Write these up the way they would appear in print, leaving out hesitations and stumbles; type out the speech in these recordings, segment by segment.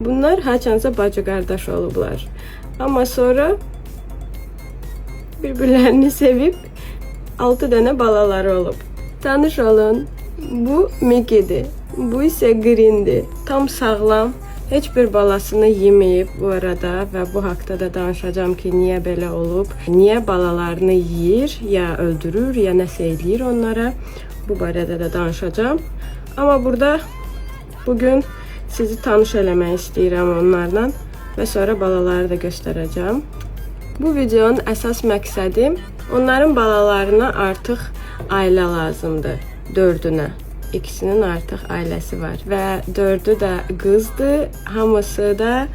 Bunlar haçansa bacı qardaş olublar. Amma sonra birbirlərini sevib 6 dənə balaları olub. Tanış olun. Bu Mickey'dir. Bu isə Green'dir. Tam sağlam. Heç bir balasını yeməyib bu arada və bu haqda da danışacağım ki, niyə belə olub? Niyə balalarını yeyir, ya öldürür, ya nəsə eləyir onlara? Bu barədə də danışacağım. Amma burada bugün sizi tanış eləmək istəyirəm onlarla və sonra balaları da göstərəcəm. Bu videonun əsas məqsədi onların balalarına artıq ailə lazımdır. 4-ünə. İkisinin artıq ailəsi var və 4-ü də qızdır. Hamısı da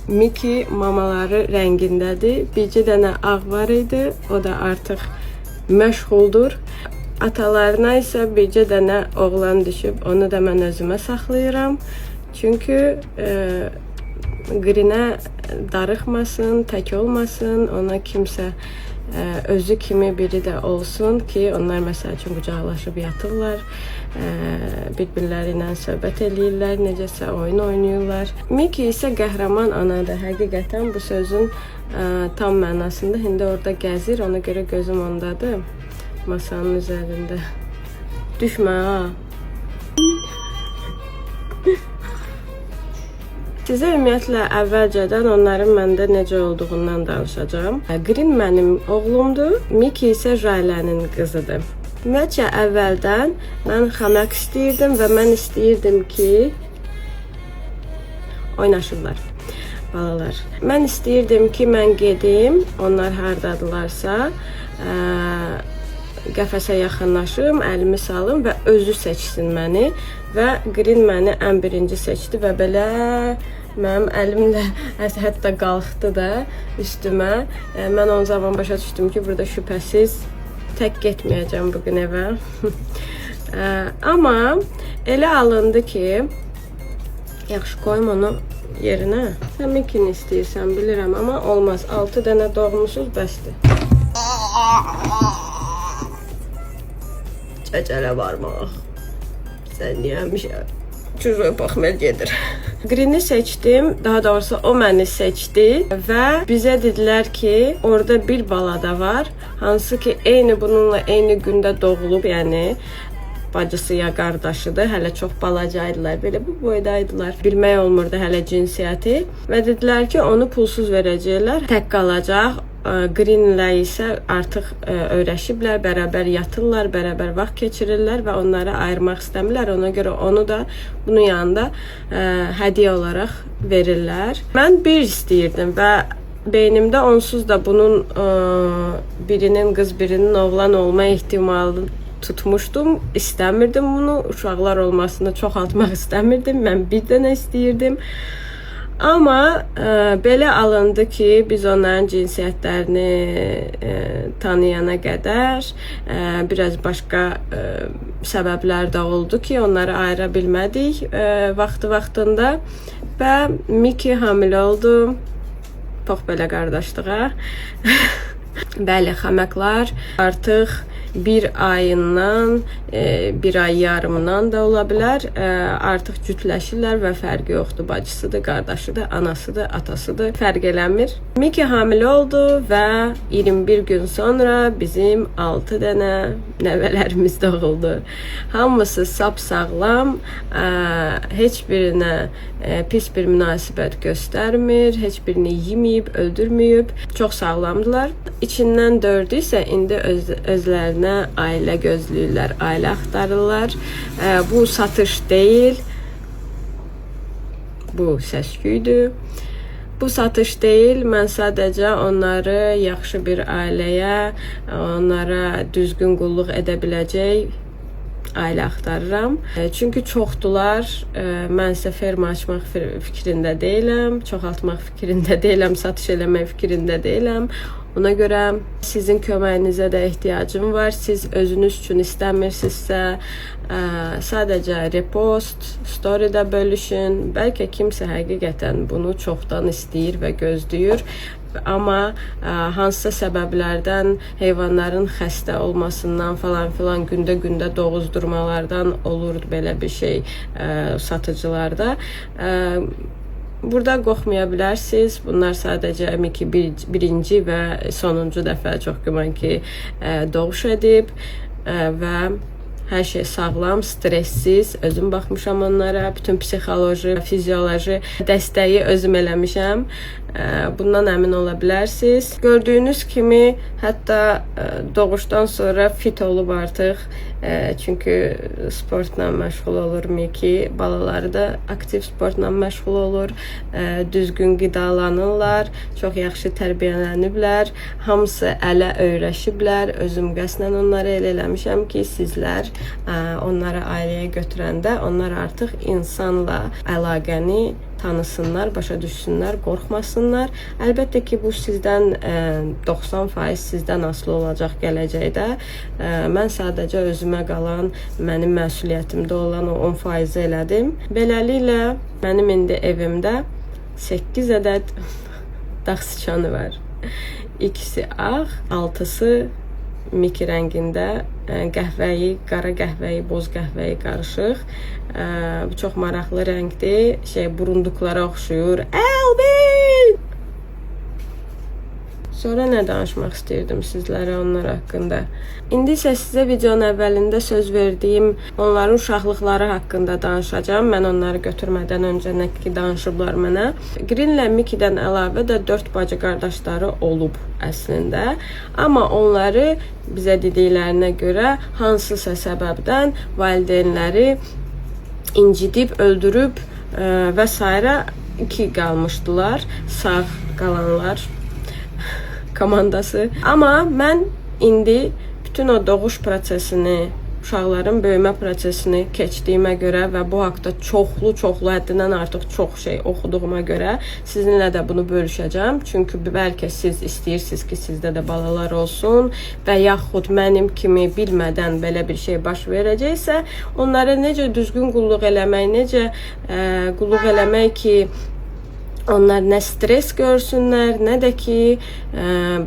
Mickey mamaları rəngindədir. Bircə dənə ağ var idi. O da artıq məşğuldur. Atalarına isə bircə dənə oğlan düşüb. Onu da mən özümə saxlayıram. Çünki Green'ə darıxmasın, tək olmasın. Ona kimsə özü kimi biri də olsun ki, onlar məsəl üçün qucaqlaşıb yatırlar, bir-birləri ilə söhbət eləyirlər, necəsə oyun oynayırlar. Mickey isə qəhrəman anadır. Həqiqətən bu sözün tam mənasında. İndi orada gəzir, ona görə gözüm ondadır. Masanın üzərində. Düşmə ha. Sizə ümumiyyətlə əvvəlcədən onların məndə necə olduğundan danışacağım. Green mənim oğlumdur, Mickey isə Jaylənin qızıdır. Ümumiyyətcə əvvəldən mən xəmək istəyirdim və mən istəyirdim ki, oynaşırlar balalar. Mən istəyirdim ki, mən gedim, onlar hardadılarsa, qəfəsə yaxınlaşım, əlimi salım və özü seçsin məni və Green məni ən birinci seçdi və belə mənim əlimlə hətta qalxdı da üstümə. Mən o zaman başa düşdüm ki, burada şübhəsiz tək getməyəcəm bugün evə. Amma elə alındı ki, yaxşı qoyum onu yerinə. Sən Mickey'ni istəyirsən, bilirəm, amma olmaz. 6 dənə doğmuşuz, bəsdir. Cəcələ varmaq. Sən niyə həmişə cüzə baxmaya gedir. Green'i seçdim, daha doğrusu o məni seçdi və bizə dedilər ki, orada bir bala da var, hansı ki eyni bununla eyni gündə doğulub, yəni bacısı ya qardaşıdır, hələ çox balacaydılar, belə bu boydaydılar. Bilmək olmurdu hələ cinsiyyəti və dedilər ki, onu pulsuz verəcəklər, tək qalacaq. Green'lə isə artıq öyrəşiblər, bərabər yatırlar, bərabər vaxt keçirirlər və onları ayırmaq istəmirlər. Ona görə onu da bunun yanında hədiyyə olaraq verirlər. Mən bir istəyirdim və beynimdə onsuz da bunun birinin qız, birinin oğlan olma ehtimalını tutmuşdum. İstəmirdim bunu, uşaqlar olmasını çoxaltmaq istəmirdim. Mən bir dənə istəyirdim. Amma belə alındı ki, biz onların cinsiyyətlərini tanıyana qədər biraz başqa səbəblər də oldu ki, onları ayıra bilmədik vaxtında və Mickey hamilə oldu. Çox belə qardaşlığa. Bəli, xəməklər artıq bir ayından, bir ay yarımından da ola bilər. Artıq cütləşirlər və fərqi yoxdur. Bacısıdır, qardaşıdır, anasıdır, atasıdır. Fərq eləmir. Mickey hamilə oldu və 21 gün sonra bizim 6 dənə nəvələrimiz doğuldu. Hamısı sapsağlam, heç birinə pis bir münasibət göstərmir, heç birini yeməyib, öldürməyib. Çox sağlamdılar. İçindən 4-ü isə indi özlərinə ailə gözləyirlər, ailə axtarırlar. Bu satış deyil, bu səs-küydür. Bu satış deyil, mən sadəcə onları yaxşı bir ailəyə, onlara düzgün qulluq edə biləcək ailə axtarıram. Çünki çoxdular, mən isə ferma açmaq fikrində deyiləm, çoxaltmaq fikrində deyiləm, satış eləmək fikrində deyiləm. Ona görə sizin köməyinizə də ehtiyacım var. Siz özünüz üçün istəmirsinizsə, sadəcə repost, storydə bölüşün. Bəlkə kimsə həqiqətən bunu çoxdan istəyir və gözləyir. amma hansısa səbəblərdən heyvanların xəstə olmasından falan filan gündə doğuzdurmalardan olurdu belə bir şey satıcılarda. Burada qorxmaya bilərsiniz. Bunlar sadəcə ki birinci və sonuncu dəfə çox güman ki doğuş edib və hər şey sağlam, stressiz. Özüm baxmışam onlara. Bütün psixoloji, fizioloji dəstəyi özüm eləmişəm. Bundan əmin ola bilərsiniz. Gördüyünüz kimi hətta doğuşdan sonra fit olub artıq. Çünki sportla məşğul olur Miki. Balaları da aktiv sportla məşğul olur. Düzgün qidalanırlar. Çox yaxşı tərbiyələniblər. Hamısı ələ öyrəşiblər. Özüm qəsdən onları elə eləmişəm ki, sizlər onları ailəyə götürəndə onlar artıq insanla əlaqəni tanısınlar, başa düşsünlər, qorxmasınlar. Əlbəttə ki, bu sizdən 90% sizdən asılı olacaq gələcəkdə. Mən sadəcə özümə qalan, mənim məsuliyyətimdə olan o 10% elədim. Beləliklə, mənim indi evimdə 8 ədəd dağ sıçanı var. İkisi ağ, 6-sı Miki rəngində, qəhvəyi, qara qəhvəyi, boz qəhvəyi qarışıq. Bu çox maraqlı rəngdir. Burunduklara oxşuyur. Elvin! Sonra nə danışmaq istəyirdim sizlərə onlar haqqında. İndi isə sizə videonun əvvəlində söz verdiyim onların uşaqlıqları haqqında danışacağım. Mən onları götürmədən öncə nə ki danışıblar mənə. Greenlə Mikidən əlavə də 4 bacı qardaşları olub əslində. Amma onları bizə dediklərinə görə hansısa səbəbdən valideynləri incidib, öldürüb və s. 2 qalmışdılar. Sağ qalanlar komandası. Amma mən indi bütün o doğuş prosesini, uşaqların böyümə prosesini keçdiyimə görə və bu haqda çoxlu həddindən artıq çox şey oxuduğuma görə sizinlə də bunu bölüşəcəm. Çünki bəlkə siz istəyirsiniz ki, sizdə də balalar olsun və yaxud mənim kimi bilmədən belə bir şey baş verəcəksə, onlara necə düzgün qulluq eləmək, necə qulluq eləmək ki, onlar nə stres görsünlər, nə də ki,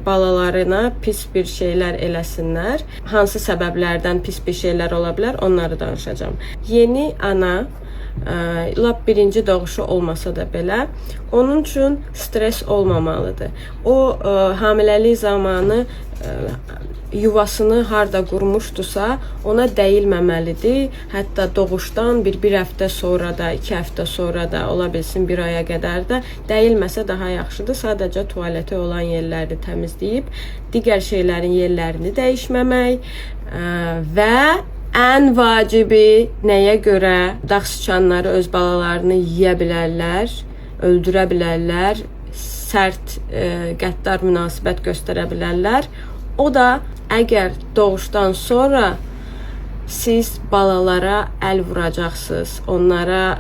balalarına pis bir şeylər eləsinlər. Hansı səbəblərdən pis bir şeylər ola bilər, onları danışacağım. Yeni ana, lap birinci doğuşu olmasa da belə, onun üçün stres olmamalıdır. O, hamiləlik zamanı yuvasını harda qurmuşdusa, ona dəyilməməlidir. Hətta doğuşdan bir həftə sonra da, 2 həftə sonra da, ola bilsin 1 aya qədər də dəyilməsə daha yaxşıdır. Sadəcə tualeti olan yerləri təmizləyib, digər şeylərin yerlərini dəyişməmək və ən vacibi nəyə görə dağ sıçanları öz balalarını yeyə bilərlər, öldürə bilərlər, sərt, qəddar münasibət göstərə bilərlər. O da əgər doğuşdan sonra siz balalara əl vuracaqsınız, onlara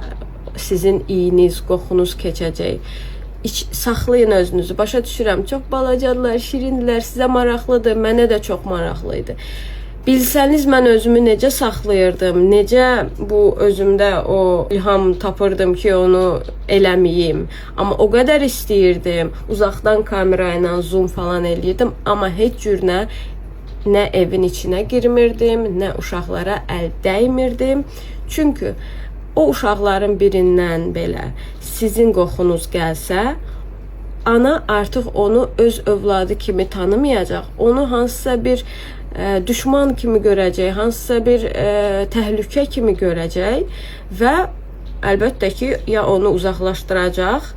sizin iyiniz, qoxunuz keçəcək. Saxlayın özünüzü. Başa düşürəm, çox balacadılar, şirindilər, sizə maraqlıdır, mənə də çox maraqlıydı. Bilsəniz, mən özümü necə saxlayırdım, necə bu özümdə o ilham tapırdım ki, onu eləməyim. Amma o qədər istəyirdim, uzaqdan kamera ilə zoom falan eləyirdim, amma heç cür nə evin içinə girmirdim, nə uşaqlara əl dəymirdim. Çünki o uşaqların birindən belə sizin qoxunuz gəlsə, ana artıq onu öz övladı kimi tanımayacaq. Onu hansısa bir düşman kimi görəcək, hansısa bir təhlükə kimi görəcək və əlbəttə ki, ya onu uzaqlaşdıracaq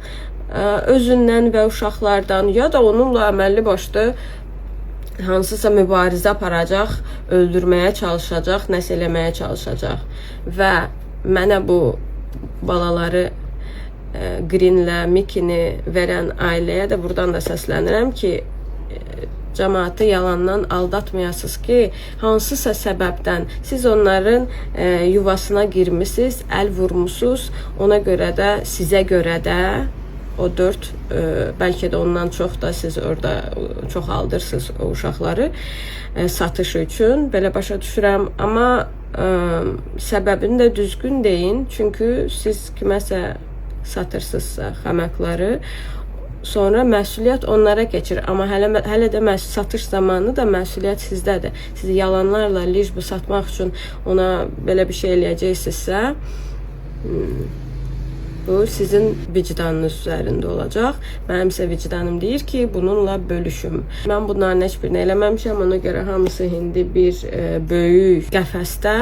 özündən və uşaqlardan, ya da onunla əməlli başlı hansısa mübarizə aparacaq, öldürməyə çalışacaq, nəsə eləməyə çalışacaq. Və mənə bu balaları Greenlə Mikini verən ailəyə də buradan da səslənirəm ki, cəmaatı yalandan aldatmayasınız ki, hansısa səbəbdən siz onların yuvasına girmişsiniz, əl vurmuşsunuz, ona görə də, sizə görə də o 4, bəlkə də ondan çox da siz orada çoxaldırsınız o uşaqları satış üçün, belə başa düşürəm. Amma səbəbini də düzgün deyin, çünki siz kiməsə satırsınızsa xəməkləri, sonra məsuliyyət onlara keçir. Amma hələ də satış zamanı da məsuliyyət sizdədir. Siz yalanlarla liş bu satmaq üçün ona belə bir şey eləyəcəksinizsə, bu sizin vicdanınız üzərində olacaq. Mənim isə vicdanım deyir ki, bununla bölüşüm. Mən bunların heç birini eləməmişəm. Ona görə hamısı indi bir böyük qəfəsdə,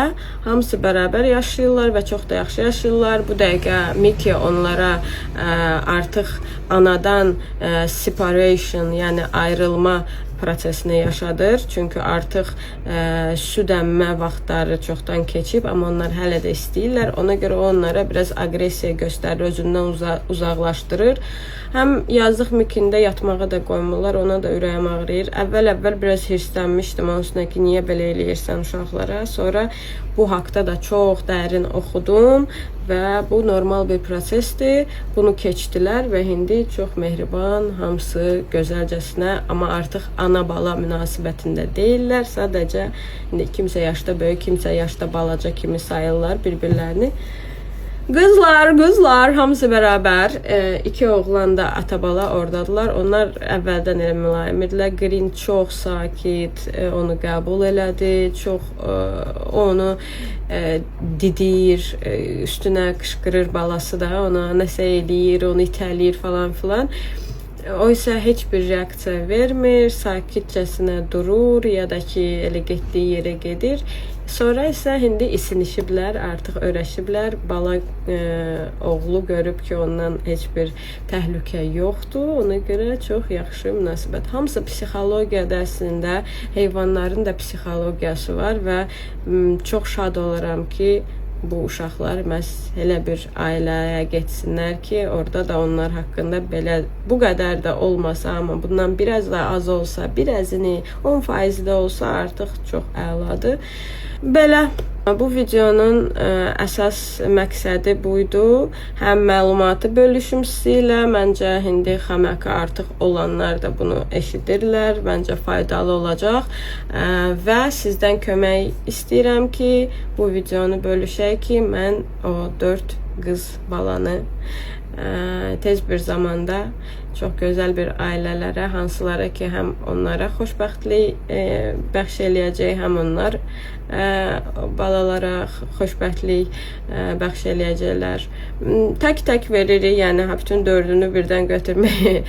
hamısı bərabər yaşayırlar və çox da yaxşı yaşayırlar. Bu dəqiqə Mickey onlara artıq anadan separation, yəni ayrılma prosesini yaşadır. Çünki artıq süd əmmə vaxtları çoxdan keçib, amma onlar hələ də istəyirlər. Ona görə onlara biraz agresiya göstərir, özündən uzaqlaşdırır. Həm yazıq Mickey-də yatmağa da qoymurlar, ona da ürəyim ağrıyır. Əvvəl biraz hirslənmişdim onun üstünə ki, niyə belə eləyirsən uşaqlara. Sonra bu haqda da çox dərin oxudum və bu normal bir prosesdir. Bunu keçdilər və indi çox mehriban, hamısı gözəlcəsinə, amma artıq ana-bala münasibətində deyirlər. Sadəcə indi kimsə yaşda böyük, kimsə yaşda balaca kimi sayırlar bir-birlərini. Qızlar, hamısı bərabər. İki oğlan da ata-bala oradadılar. Onlar əvvəldən elə mülayim idilər. Green çox sakit, onu qəbul elədi. Çox onu didir, üstünə qışqırır balası da. Ona nəsə eləyir, onu itələyir falan filan. O isə heç bir reaksiya vermir, sakitcəsinə durur ya da ki, elə getdiyi yerə gedir. Sonra isə indi isinişiblər, artıq öyrəşiblər. Bala oğlu görüb ki, ondan heç bir təhlükə yoxdur. Ona görə çox yaxşı münasibət. Hamısı psixologiya dərsində, heyvanların da psixologiyası var və çox şad olaram ki, bu uşaqlar məhz elə bir ailəyə getsinlər ki, orada da onlar haqqında belə bu qədər də olmasa, amma bundan biraz da az olsa, birazını 10% də olsa artıq çox əladır. Belə bu videonun əsas məqsədi buydu. Həm məlumatı bölüşüm sizlə. Məncə indi xəməkə artıq olanlar da bunu eşidirlər. Məncə faydalı olacaq. Və sizdən kömək istəyirəm ki, bu videonu bölüşək ki, mən o 4 qız balanı tez bir zamanda çox gözəl bir ailələrə, hansılara ki, həm onlara xoşbəxtlik bəxş eləyəcək, həm onlar balalara xoşbəxtlik bəxş eləyəcəklər. Tək-tək veririk, yəni bütün 4-ünü birdən götürmək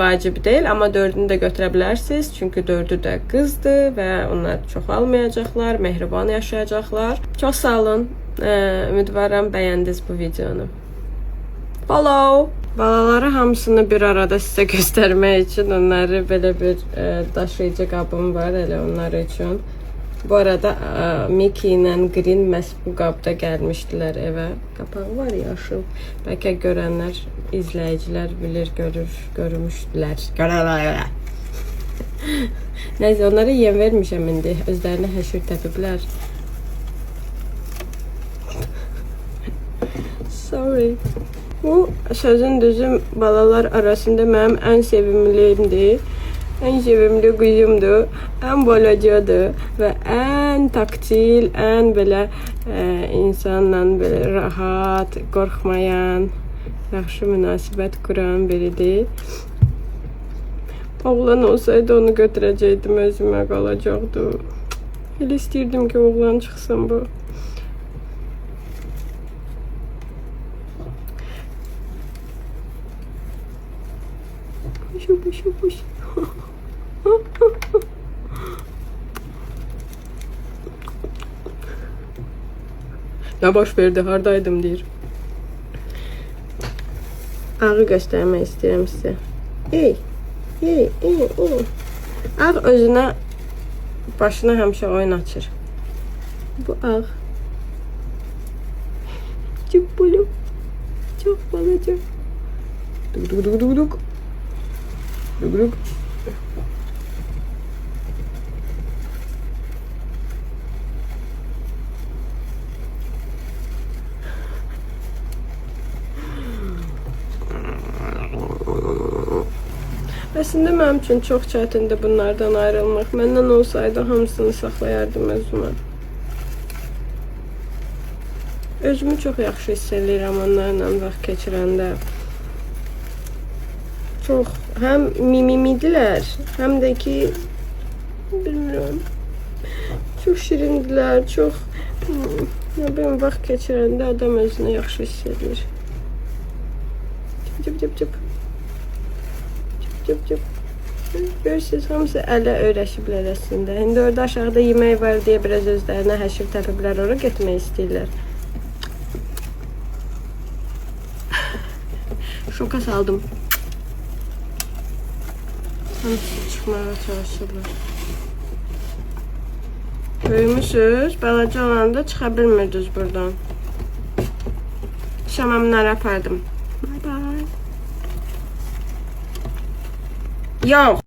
vacib deyil, amma 4-ünü də götürə bilərsiniz, çünki 4-ü də qızdır və onlar çoxalmayacaqlar, mehriban yaşayacaqlar. Çox sağ olun, ümidvaram bəyəndiniz bu videonu. Follow! Balaları hamısını bir arada sizə göstərmək üçün onları belə bir daşıyıcı qabım var, elə onlar üçün. Bu arada Mickey ilə Green məhz bu qabda gəlmişdilər evə. Qapağı var yaşıl. Bəlkə görənlər, izləyicilər bilir, görmüşdülər. Görərlər. Nəysə, onlara yem vermişəm indi. Özlərinə həşir təpiblər. Sorry. Bu sözün düzü balalar arasında mənim ən sevimlimdir. Ən sevimli qızımdır. Ən balacadır və ən taktil, ən belə insanla belə rahat, qorxmayan, yaxşı münasibət quran biridir. Oğlan olsaydı onu götürəcəkdim, özümə qalacaqdı. Elə istəyirdim ki, oğlan çıxsın bu. Puş. Ne baş verdi, hardaydım deyir. Ağı göstərmək istəyirəm sizə. Ey. Ağ özünə, başına həmişə oyun açır. Bu ağ. Çok bulu. Çok balaca. Duk. Əslində mənim üçün çox çətindir bunlardan ayrılmaq. Məndən olsaydı hamısını saxlayardım özümə. Özümü çox yaxşı hiss edirəm onlarla vaxt keçirəndə. Çox həm mimimidilər, həm də ki bilmirəm. Çox şirindilər, çox nə bilim vaxt keçirəndə adam özünü yaxşı hiss edir. Cıp cıp cıp. Cıp cıp. Görürsünüz, hamısı ələ öyrəşiblər əslində. İndi orada aşağıda yemək var deyə biraz özlərinə həşir təpiblər, ora getmək istəyirlər. Şoka saldım. Hamısı çıxmağa çalışırlar. Böyümüsünüz, balaca olanda çıxa bilmirdiniz buradan. Şamamları apardım. Bye bye. Yox.